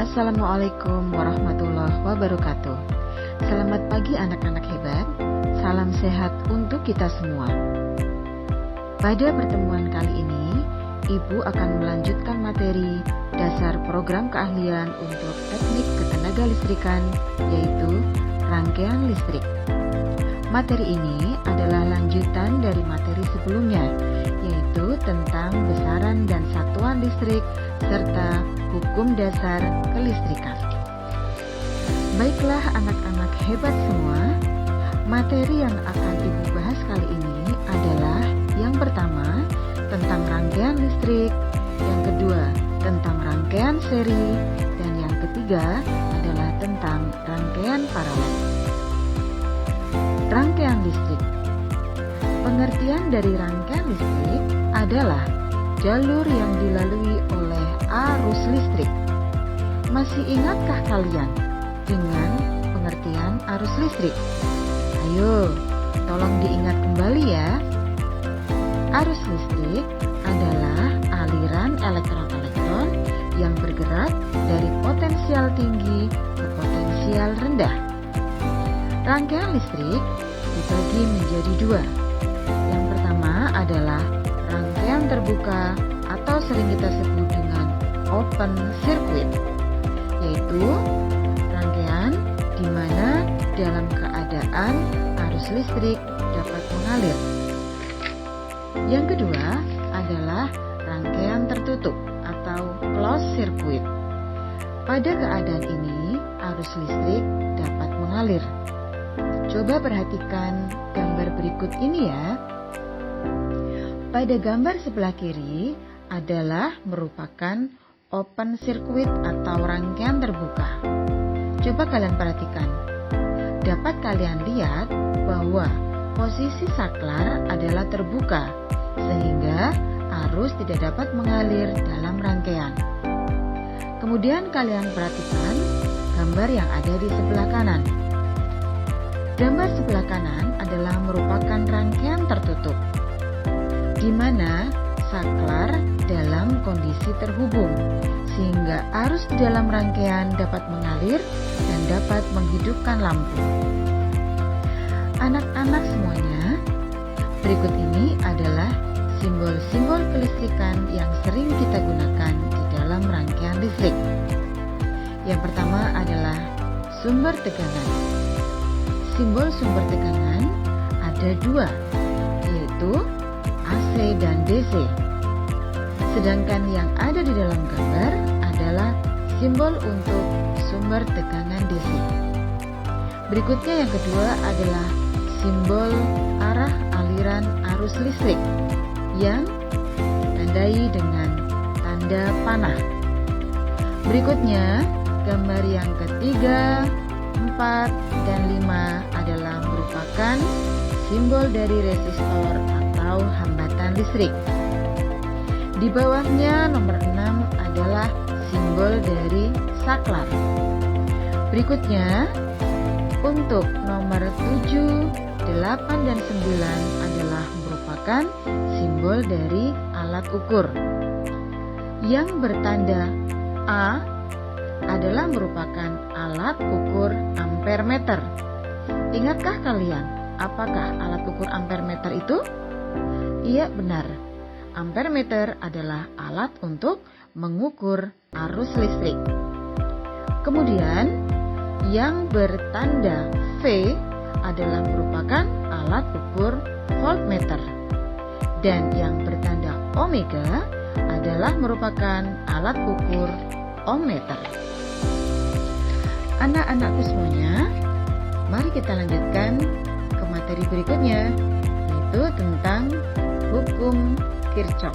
Assalamualaikum warahmatullahi wabarakatuh. Selamat pagi anak-anak hebat. Salam sehat untuk kita semua. Pada pertemuan kali ini, Ibu akan melanjutkan materi dasar program keahlian untuk teknik ketenaga listrikan, yaitu rangkaian listrik. Materi ini adalah lanjutan dari materi sebelumnya, yaitu tentang besaran dan satuan listrik serta hukum dasar kelistrikan. Baiklah anak-anak hebat semua, materi yang akan Ibu bahas kali ini adalah yang pertama tentang rangkaian listrik, yang kedua tentang rangkaian seri, dan yang ketiga adalah tentang rangkaian paralel. Rangkaian listrik. Pengertian dari rangkaian listrik adalah jalur yang dilalui oleh arus listrik. Masih ingatkah kalian dengan pengertian arus listrik? Ayo, tolong diingat kembali ya. Arus listrik adalah aliran elektron-elektron yang bergerak dari potensial tinggi ke potensial rendah. Rangkaian listrik dibagi menjadi dua. Yang pertama adalah rangkaian terbuka atau sering kita sebut dengan open circuit, yaitu rangkaian di mana dalam keadaan arus listrik dapat mengalir. Yang kedua adalah rangkaian tertutup atau closed circuit. Pada keadaan ini arus listrik dapat mengalir. Coba perhatikan gambar berikut ini ya. Pada gambar sebelah kiri adalah merupakan open circuit atau rangkaian terbuka. Coba kalian perhatikan. Dapat kalian lihat bahwa posisi saklar adalah terbuka, sehingga arus tidak dapat mengalir dalam rangkaian. Kemudian kalian perhatikan gambar yang ada di sebelah kanan. Gambar sebelah kanan adalah merupakan rangkaian tertutup, di mana saklar dalam kondisi terhubung, sehingga arus di dalam rangkaian dapat mengalir dan dapat menghidupkan lampu. Anak-anak semuanya, berikut ini adalah simbol-simbol kelistrikan yang sering kita gunakan di dalam rangkaian listrik. Yang pertama adalah sumber tegangan. Simbol sumber tegangan ada dua, yaitu AC dan DC. Sedangkan yang ada di dalam gambar adalah simbol untuk sumber tegangan DC. Berikutnya yang kedua adalah simbol arah aliran arus listrik yang ditandai dengan tanda panah. Berikutnya gambar yang ketiga, 4, dan 5 adalah merupakan simbol dari resistor atau hambatan listrik. Di bawahnya nomor 6 adalah simbol dari saklar. Berikutnya untuk nomor 7, 8, dan 9 adalah merupakan simbol dari alat ukur. Yang bertanda A adalah merupakan alat ukur ampere meter. Ingatkah kalian apakah alat ukur ampere meter itu? Iya, benar. Ampere meter adalah alat untuk mengukur arus listrik. Kemudian yang bertanda V adalah merupakan alat ukur voltmeter. Dan yang bertanda omega adalah merupakan alat ukur ohmmeter. Anak-anakku semuanya, mari kita lanjutkan ke materi berikutnya, yaitu tentang hukum Kirchhoff.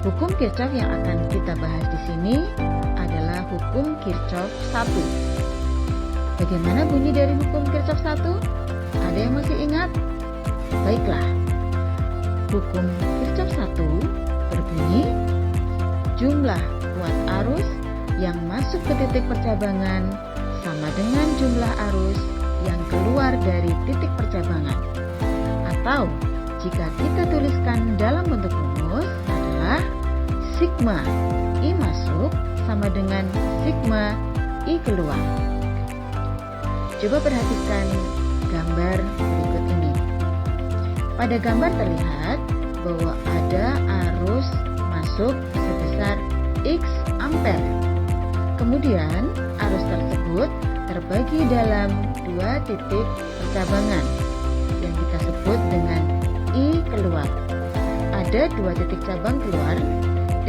Hukum Kirchhoff yang akan kita bahas di sini adalah hukum Kirchhoff 1. Bagaimana bunyi dari hukum Kirchhoff 1? Ada yang masih ingat? Baiklah. Hukum Kirchhoff 1 berbunyi, jumlah kuat arus yang masuk ke titik percabangan sama dengan jumlah arus yang keluar dari titik percabangan. Atau jika kita tuliskan dalam bentuk rumus adalah sigma I masuk sama sama dengan sigma I keluar. Coba perhatikan gambar berikut ini. Pada gambar terlihat bahwa ada arus masuk sebesar X ampere. Kemudian arus tersebut terbagi dalam dua titik percabangan yang kita sebut dengan I keluar. Ada dua titik cabang keluar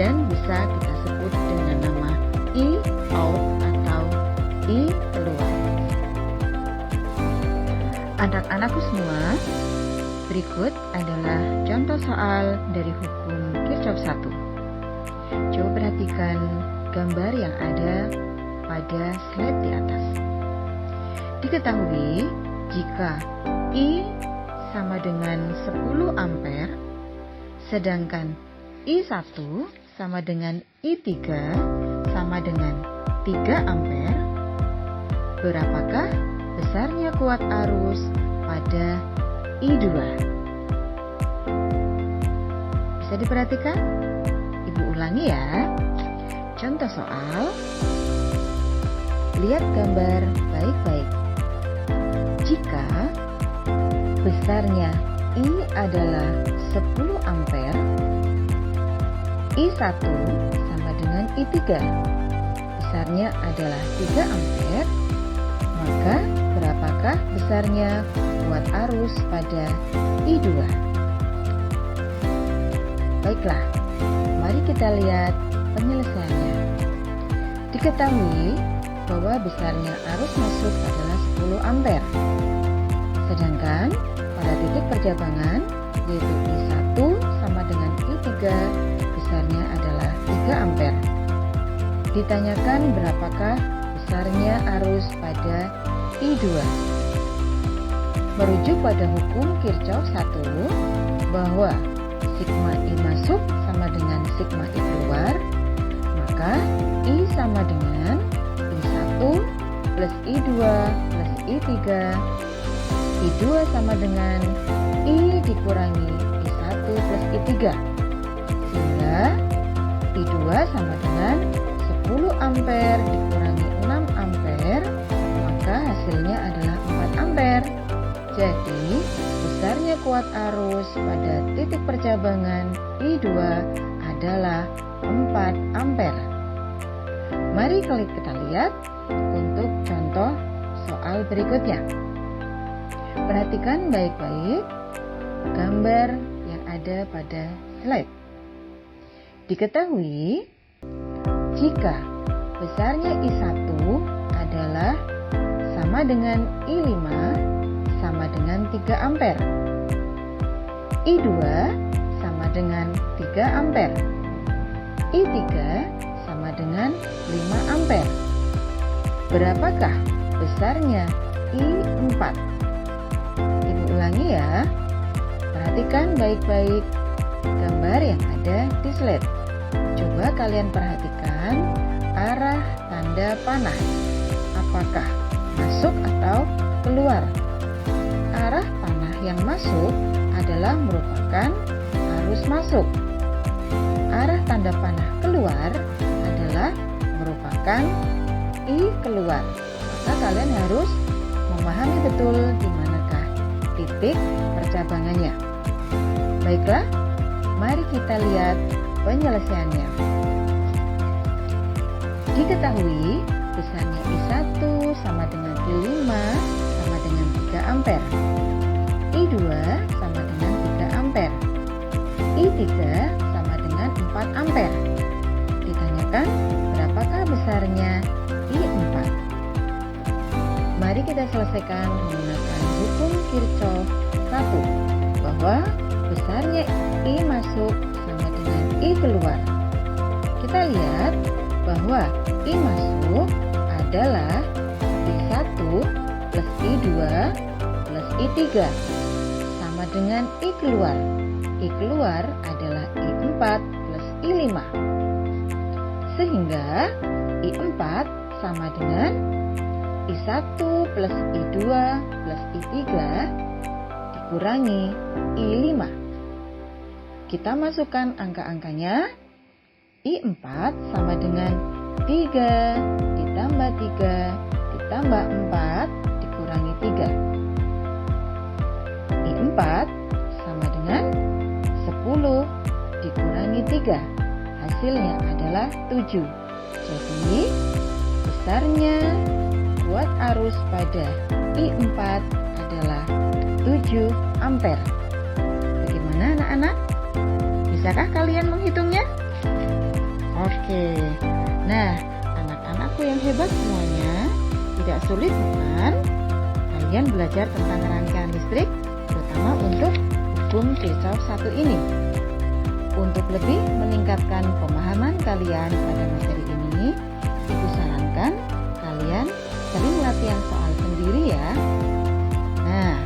dan bisa kita sebut dengan nama I out atau I keluar. Anak-anakku semua, berikut adalah contoh soal dari hukum Kirchhoff 1. Coba perhatikan gambar yang ada pada slide di atas. Diketahui jika I sama dengan 10 ampere, sedangkan I1 sama dengan I3 sama dengan 3 ampere, berapakah besarnya kuat arus pada I2? Bisa diperhatikan? Ibu ulangi ya. Contoh soal, lihat gambar baik-baik. Jika besarnya I adalah 10 ampere, I1 sama dengan I3, besarnya adalah 3 ampere, maka berapakah besarnya kuat arus pada I2? Baiklah, mari kita lihat penyelesaiannya. Diketahui bahwa besarnya arus masuk adalah 10 ampere. Sedangkan pada titik percabangan yaitu I1 sama dengan I3 besarnya adalah 3 ampere. Ditanyakan berapakah besarnya arus pada I2. Merujuk pada hukum Kirchhoff 1 bahwa sigma I masuk sama dengan sigma I keluar, maka I sama dengan I1 plus I2 plus I3, I2 sama dengan I dikurangi I1 plus I3, sehingga I2 sama dengan 10 ampere dikurangi 6 ampere, maka hasilnya adalah 4 ampere. Jadi besarnya kuat arus pada titik percabangan I2 adalah 4 ampere. Mari kita lihat untuk contoh soal berikutnya. Perhatikan baik-baik gambar yang ada pada slide. Diketahui jika besarnya I1 adalah sama dengan I5 sama dengan 3 ampere, I2 sama dengan 3 ampere, I3 sama dengan 5 ampere. Berapakah besarnya I4? Ibu ulangi ya. Perhatikan baik-baik gambar yang ada di slide. Coba kalian perhatikan arah tanda panah. Apakah masuk atau keluar? Arah panah yang masuk adalah merupakan arus masuk. Arah tanda panah keluar adalah merupakan I keluar. Maka kalian harus memahami betul di manakah titik percabangannya. Baiklah, mari kita lihat penyelesaiannya. Diketahui besarnya I1 sama dengan I5 sama dengan 3 ampere, I2 sama dengan 3 ampere, I3 sama dengan 4 ampere. Ditanyakan berapakah besarnya I4? Mari kita selesaikan menggunakan hukum Kirchhoff 1 bahwa besarnya I masuk sama dengan I keluar. Kita lihat bahwa I masuk adalah I1 plus I2 plus I3 sama dengan I keluar. I keluar adalah I4 plus I5. Sehingga I4 sama dengan I1 plus I2 plus I3 dikurangi I5. Kita masukkan angka-angkanya. I4 sama dengan 3 ditambah 3 ditambah 4 dikurangi 3. I4 sama dengan 10 dikurangi 3. Hasilnya adalah 7. Jadi besarnya kuat arus pada I4 adalah 7 ampere. Bagaimana anak-anak? Bisakah kalian menghitungnya? Oke. Nah, anak-anakku yang hebat semuanya, tidak sulit bukan? Kalian belajar tentang rangkaian listrik, terutama untuk hukum Kirchhoff 1 ini. Untuk lebih meningkatkan pemahaman kalian pada materi ini, Ibu sarankan kalian sering latihan soal sendiri ya. Nah,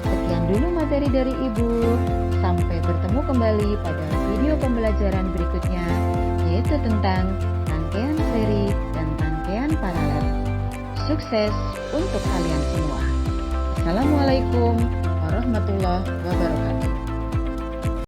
sekian dulu materi dari Ibu. Sampai bertemu kembali pada video pembelajaran berikutnya, yaitu tentang rangkaian seri dan rangkaian paralel. Sukses untuk kalian semua. Assalamualaikum warahmatullahi wabarakatuh.